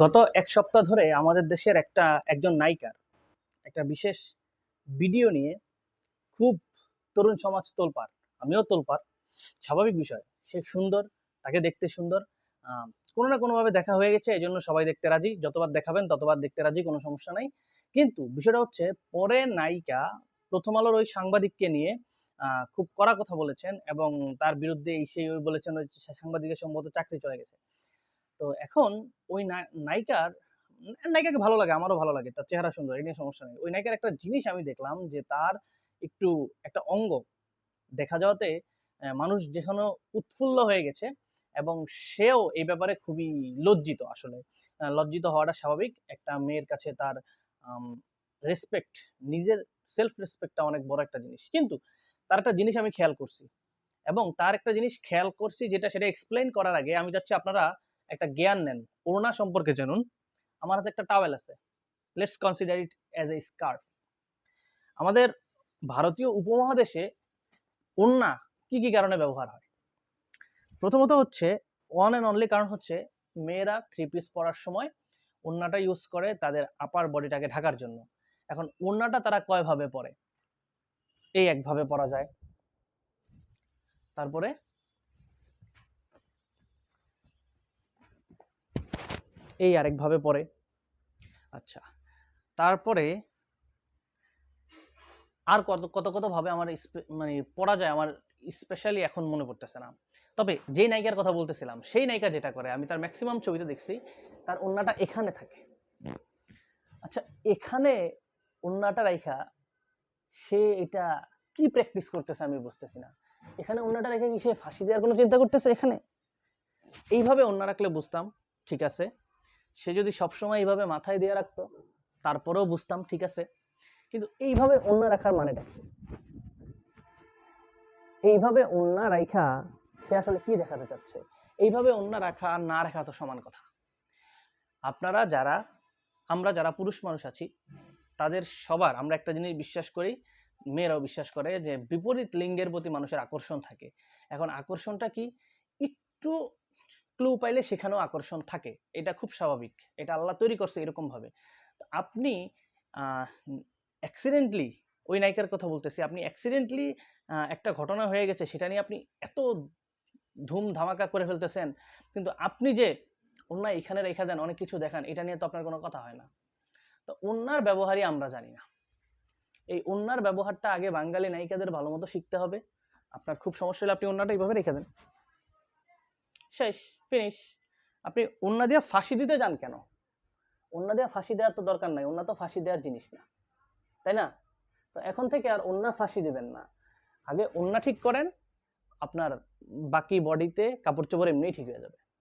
গত এক সপ্তাহ ধরে আমাদের দেশের একজন নায়িকার একটা বিশেষ ভিডিও নিয়ে খুব তরুণ সমাজ তোলপাড়, আমিও তোলপাড়। স্বাভাবিক বিষয়, সে সুন্দর, তাকে দেখতে সুন্দর। আহ, কোনো না কোনোভাবে দেখা হয়ে গেছে, এই জন্য সবাই দেখতে রাজি, যতবার দেখাবেন ততবার দেখতে রাজি, কোনো সমস্যা নাই। কিন্তু বিষয়টা হচ্ছে, পরে নায়িকা প্রথম আলোর ওই সাংবাদিককে নিয়ে খুব কড়া কথা বলেছেন এবং তার বিরুদ্ধে এই সেই ওই বলেছেন, ওই সাংবাদিকের সম্ভবত চাকরি চলে গেছে। তো এখন ওই নায়িকার নায়িকাকে ভালো লাগে, আমারও ভালো লাগে, তার চেহারা সুন্দর, এই নিয়ে সমস্যা নেই। ওই নায়িকার একটা জিনিস আমি দেখলাম, যে তার একটু একটা অঙ্গ দেখা যাওয়াতে মানুষ যেখানে উৎফুল্ল হয়ে গেছে, এবং সেও এই ব্যাপারে খুবই লজ্জিত। আসলে লজ্জিত হওয়াটা স্বাভাবিক, একটা মেয়ের কাছে তার রেসপেক্ট, নিজের সেলফ রেসপেক্টটা অনেক বড় একটা জিনিস। কিন্তু তার একটা জিনিস আমি খেয়াল করছি, এবং তার একটা জিনিস খেয়াল করছি, সেটা এক্সপ্লেইন করার আগে আমি চাচ্ছি আপনারা একটা জ্ঞান নেন, ওড়না সম্পর্কে জানুন। আমার হাতে একটা টাওয়েল আছে, let's consider it as a scarf. আমাদের ভারতীয় উপমহাদেশে ওড়না কি কি কারণে ব্যবহার হয়? প্রথমত হচ্ছে, ওয়ান অ্যান্ড অনলি কারণ হচ্ছে, মেয়েরা থ্রি পিস পরার সময় ওড়নাটা ইউজ করে তাদের আপার বডিটাকে ঢাকার জন্য। এখন ওড়নাটা তারা কয়ভাবে পরে? এই একভাবে পরা যায়, তারপরে এই আরেকভাবে পরে, আচ্ছা, তারপরে আর কত কত কত ভাবে আমার মানে পড়া যায়, আমার স্পেশালি এখন মনে পড়তেছে না। তবে যেই নায়িকার কথা বলতেছিলাম, সেই নায়িকা যেটা করে, আমি তার ম্যাক্সিমাম ছবিতে দেখছি, তার ওড়নাটা এখানে থাকে। আচ্ছা, এখানে ওড়নাটা রাইখা সে এটা কি প্র্যাকটিস করতেছে আমি বুঝতেছি না। এখানে ওড়নাটা রেখে কি সে ফাঁসি দেওয়ার কোনো চিন্তা করতেছে? এখানে এইভাবে ওড়না রাখলে বুঝতাম ঠিক আছে, সে যদি সবসময় এইভাবে মাথায় দিয়ে রাখতো তারপরেও বুঝতাম ঠিক আছে। কিন্তু এইভাবে ওড়না রাখার মানেটা কি? এইভাবে ওড়না রাখা সে আসলে কি দেখাতে চাচ্ছে? এইভাবে ওড়না রাখা আর না রাখা তো সমান কথা। আপনারা যারা, আমরা যারা পুরুষ মানুষ আছি, তাদের সবার আমরা একটা জিনিস বিশ্বাস করি, মেয়েরাও বিশ্বাস করে, যে বিপরীত লিঙ্গের প্রতি মানুষের আকর্ষণ থাকে। এখন আকর্ষণটা কি? একটু ক্লু পাইলে সেখানেও আকর্ষণ থাকে, এটা খুব স্বাভাবিক, এটা আল্লাহ তৈরি করছে এরকম ভাবে। তো আপনি অ্যাক্সিডেন্টলি, ওই নায়িকার কথা বলতেছি, আপনি অ্যাক্সিডেন্টলি একটা ঘটনা হয়ে গেছে সেটা নিয়ে আপনি এত ধুম ধামাকা করে ফেলতেছেন, কিন্তু আপনি যে ওন্না এখানে রেখা দেন, অনেক কিছু দেখান, এটা নিয়ে তো আপনার কোনো কথা হয় না। তো ওন্নার ব্যবহারই আমরা জানি না। এই ওন্নার ব্যবহারটা আগে বাঙালি নায়িকাদের ভালো মতো শিখতে হবে। আপনার খুব সমস্যা হলে আপনি ওন্নাটা এইভাবে রেখে দেন, শেষ, ফিনিশ। আপনি ওন্না দিয়ে ফাঁসি দিতে যান কেন? ওন্না দিয়ে ফাঁসি দেওয়ার তো দরকার নাই, ওন্না তো ফাঁসি দেওয়ার জিনিস না, তাই না? তো এখন থেকে আর ওন্না ফাঁসি দিবেন না, আগে ওন্না ঠিক করেন, আপনার বাকি বডিতে কাপড় চোপড় এমনিই ঠিক হয়ে যাবে।